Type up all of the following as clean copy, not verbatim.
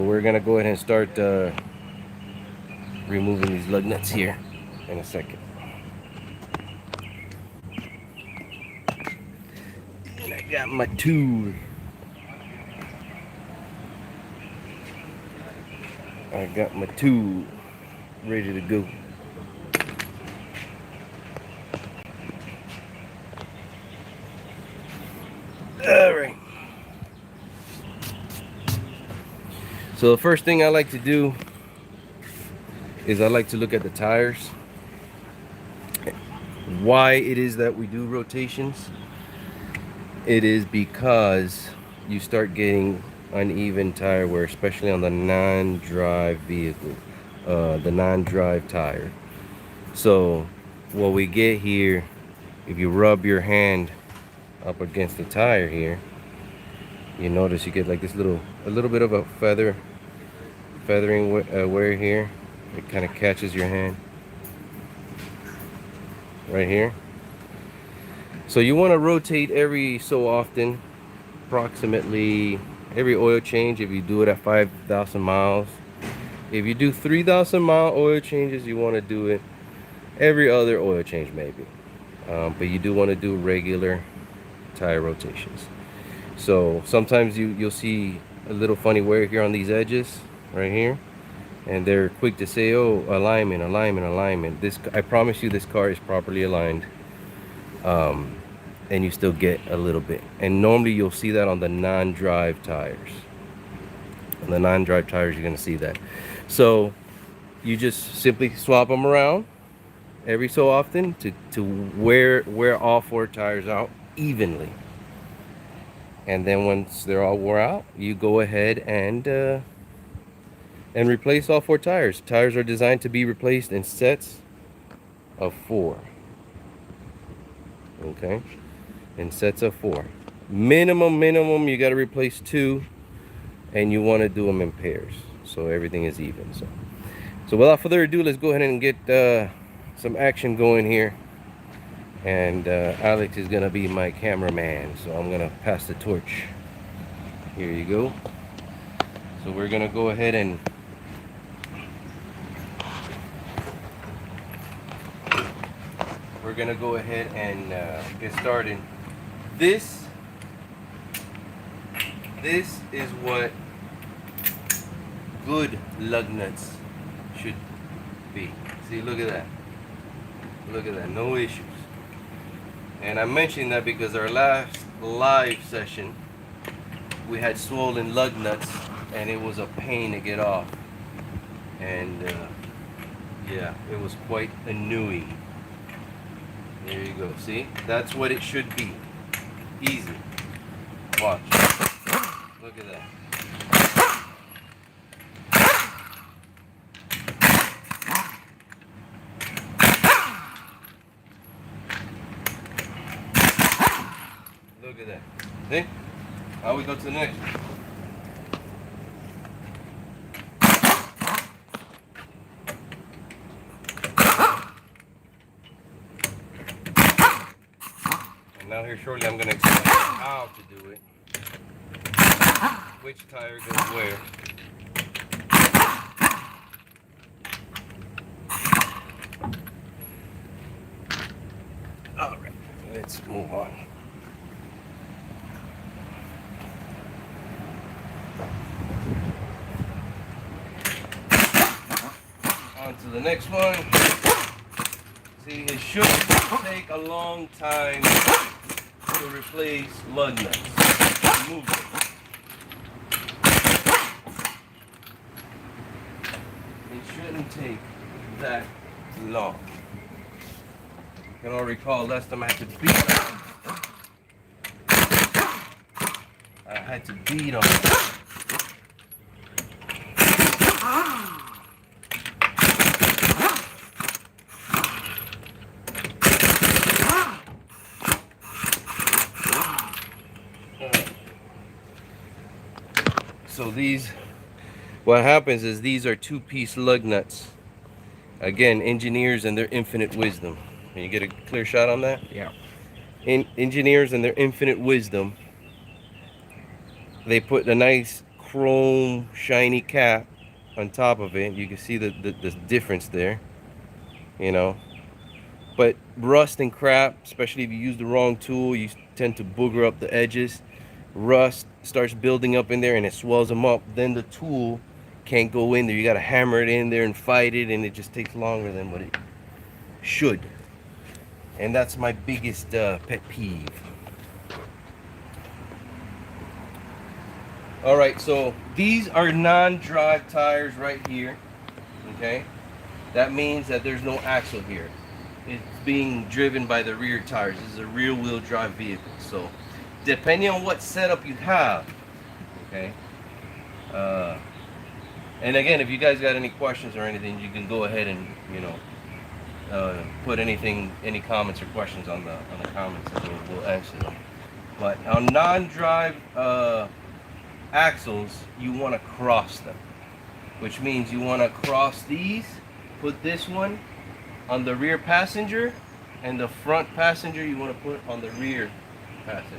We're gonna go ahead and start removing these lug nuts here in a second. And I got my tool. I got my tool ready to go. All right. So the first thing I like to do is I like to look at the tires. Why it is that we do rotations? It is because you start getting uneven tire wear, especially on the non-drive vehicle, the non-drive tire. So what we get here, if you rub your hand up against the tire here, you notice you get like this a little bit of a feathering wear here. It kind of catches your hand right here. So you want to rotate every so often, approximately every oil change. If you do it at 5,000 miles, if you do 3,000-mile oil changes, you want to do it every other oil change maybe, but you do want to do regular tire rotations. So sometimes you'll see a little funny wear here on these edges right here, and they're quick to say, oh, alignment, alignment, alignment. This, I promise you, this car is properly aligned, and you still get a little bit. And normally you'll see that on the non-drive tires. On the non-drive tires, you're going to see that. So you just simply swap them around every so often to wear all four tires out evenly. And then once they're all wore out, you go ahead and replace all four tires. Tires are designed to be replaced in sets of 4. Okay, in sets of 4. Minimum, you got to replace 2, and you want to do them in pairs so everything is even. So without further ado, let's go ahead and get some action going here. And Alex is gonna be my cameraman, so I'm gonna pass the torch. Here you go. So we're gonna go ahead and get started. This is what good lug nuts should be. See, look at that. Look at that, no issues. And I mentioned that because our last live session, we had swollen lug nuts, and it was a pain to get off. And yeah, it was quite annoying. There you go, see? That's what it should be. Easy. Watch. Look at that. Look at that. See? Now we go to the next one. And now here shortly I'm going to explain how to do it. Which tire goes where. Alright, let's move on. On to the next one. See, it shouldn't take a long time to replace lug nuts. Move it. It shouldn't take that long. You can all recall last time I had to beat on it. So these, what happens is these are 2-piece lug nuts. Again, engineers and their infinite wisdom. Can you get a clear shot on that? Yeah. Engineers and their infinite wisdom, they put a nice chrome shiny cap on top of it. You can see the difference there, you know. But rust and crap, especially if you use the wrong tool, you tend to booger up the edges. Rust starts building up in there and it swells them up. Then the tool can't go in there. You got to hammer it in there and fight it, and it just takes longer than what it should. And that's my biggest pet peeve. All right, so these are non-drive tires right here, okay? That means that there's no axle here. It's being driven by the rear tires. This is a rear-wheel drive vehicle. So depending on what setup you have, okay? And again, if you guys got any questions or anything, you can go ahead and, you know, put any comments or questions on the comments, and we'll answer them. But on non-drive axles, you want to cross them, which means you want to cross these, put this one on the rear passenger, and the front passenger you want to put on the rear passenger,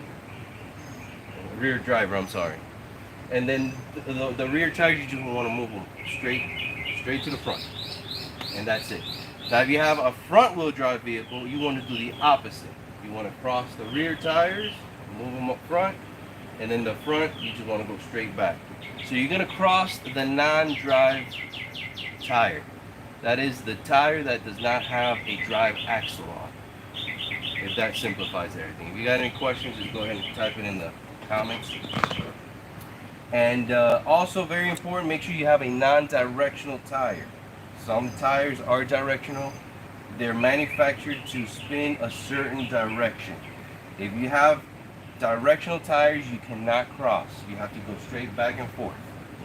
rear driver, I'm sorry. And then the rear tires, you just want to move them straight to the front, and that's it. Now if you have a front wheel drive vehicle, you want to do the opposite. You want to cross the rear tires, move them up front, and then the front, you just want to go straight back. So you're going to cross the non-drive tire. That is the tire that does not have a drive axle on. If that simplifies everything. If you got any questions, just go ahead and type it in the comments. And also very important, make sure you have a non-directional tire. Some tires are directional. They're manufactured to spin a certain direction. If you have directional tires, you cannot cross. You have to go straight back and forth,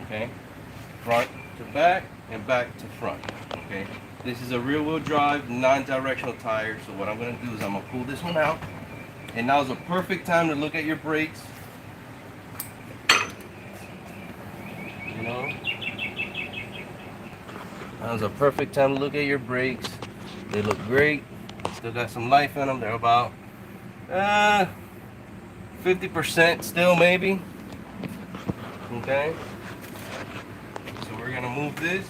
okay? Front to back and back to front, okay? This is a rear-wheel drive, non-directional tire. So what I'm gonna do is I'm gonna pull this one out. And now's a perfect time to look at your brakes. You know? Now's a perfect time to look at your brakes. They look great. Still got some life in them. They're about 50% still, maybe. Okay. So we're gonna move this.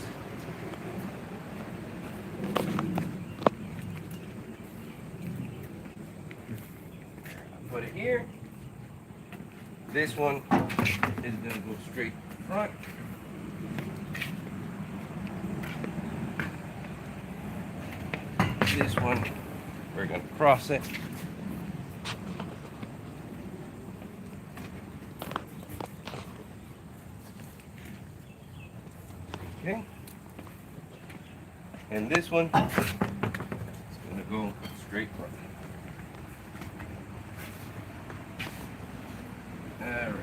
Put it here. This one is gonna go straight to the front. This one, we're gonna cross it. Okay. And this one is gonna go straight front. Alright.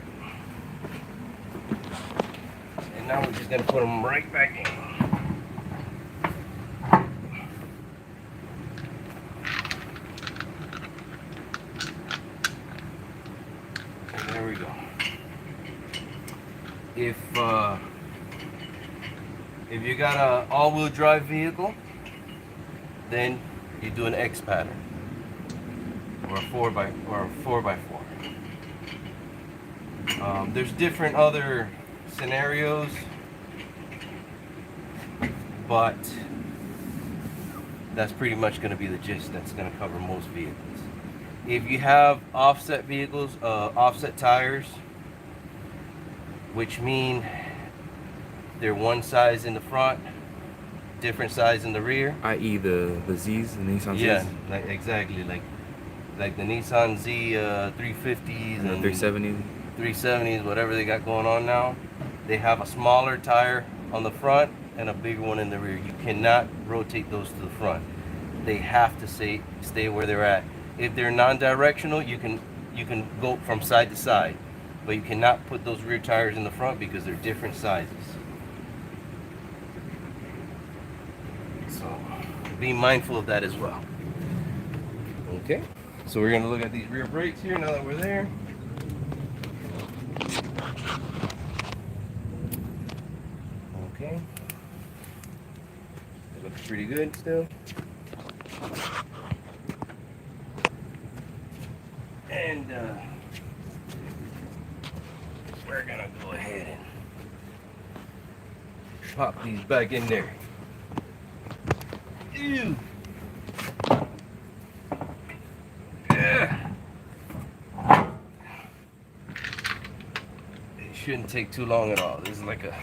And now we're just gonna put them right back in. There we go. If you got a all-wheel drive vehicle, then you do an X pattern or a 4x4. There's different other scenarios, but that's pretty much going to be the gist. That's going to cover most vehicles. If you have offset vehicles, offset tires, which mean they're one size in the front, different size in the rear. I.e. the Z's, the Nissan Z's? Yeah, like, exactly. Like the Nissan Z 350s and 370s. 370s, whatever they got going on now. They have a smaller tire on the front and a bigger one in the rear. You cannot rotate those to the front. They have to stay where they're at. If they're non-directional, you can go from side to side, but you cannot put those rear tires in the front because they're different sizes. So be mindful of that as well. Okay, so we're gonna look at these rear brakes here now that we're there. Okay, it looks pretty good still. And we're gonna go ahead and pop these back in there. Ew. Yeah. It shouldn't take too long at all. This is like a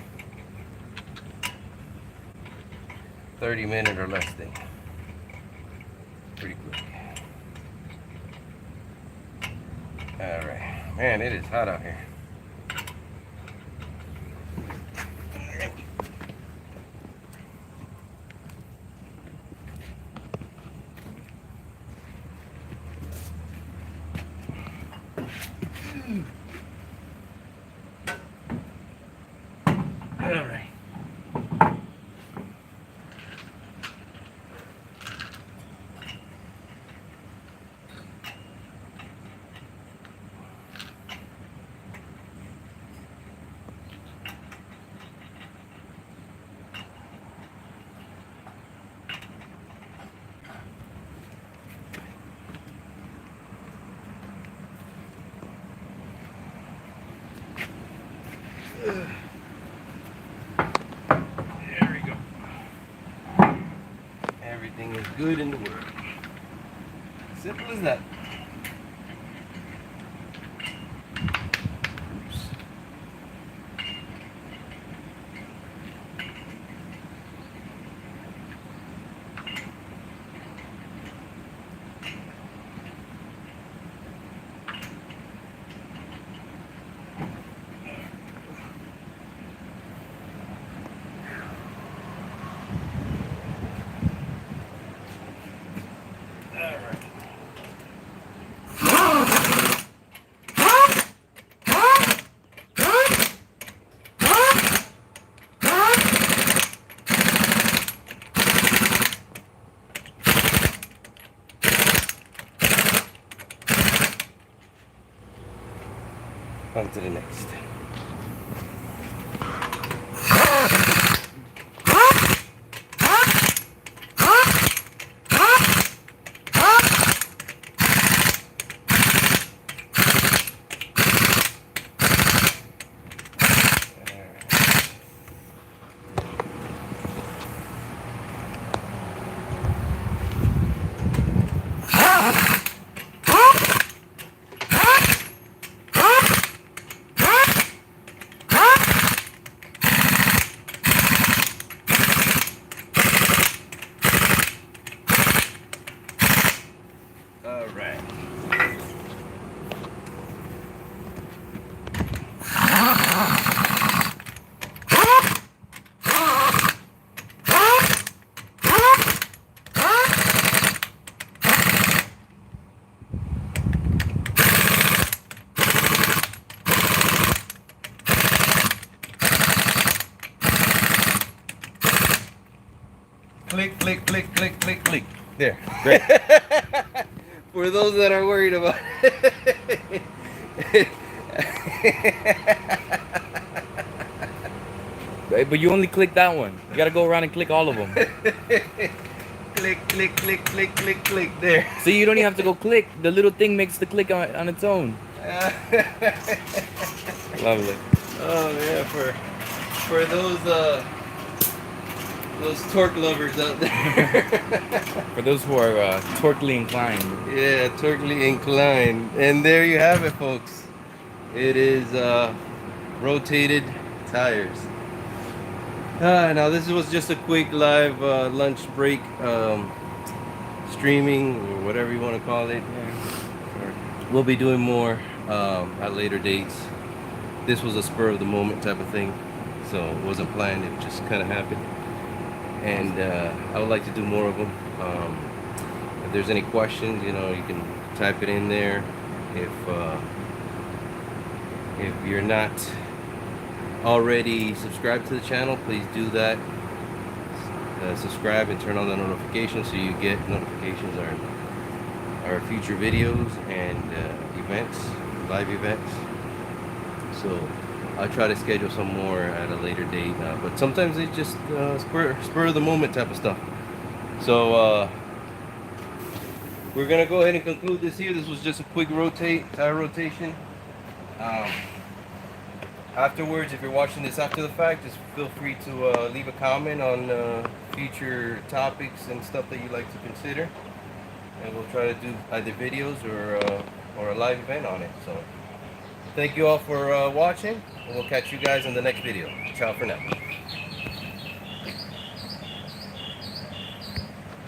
30-minute or less thing. Pretty quick. Alright. Man, it is hot out here. Alright. There we go. Everything is good in the world. Simple as that. Oops. On to the next. Click, click, click, click, click, click. There. Great. For those that are worried about it. But you only click that one. You gotta go around and click all of them. Click, click, click, click, click, click. There. See, you don't even have to go click. The little thing makes the click on its own. Lovely. Oh yeah, for those torque lovers out there. For those who are torquely inclined. Yeah, torquely inclined. And there you have it, folks. It is rotated tires. Now this was just a quick live lunch break streaming, or whatever you want to call it. We'll be doing more at later dates. This was a spur of the moment type of thing, so it wasn't planned, it just kind of happened. And I would like to do more of them. If there's any questions, you know, you can type it in there. If you're not already subscribed to the channel, please do that. Subscribe and turn on the notifications so you get notifications on our future videos and events, live events. So I'll try to schedule some more at a later date, but sometimes it's just spur of the moment type of stuff. So we're gonna go ahead and conclude this here. This was just a quick tire rotation. Afterwards, if you're watching this after the fact, just feel free to leave a comment on future topics and stuff that you'd like to consider, and we'll try to do either videos or a live event on it. So thank you all for watching, and we'll catch you guys in the next video. Ciao for now.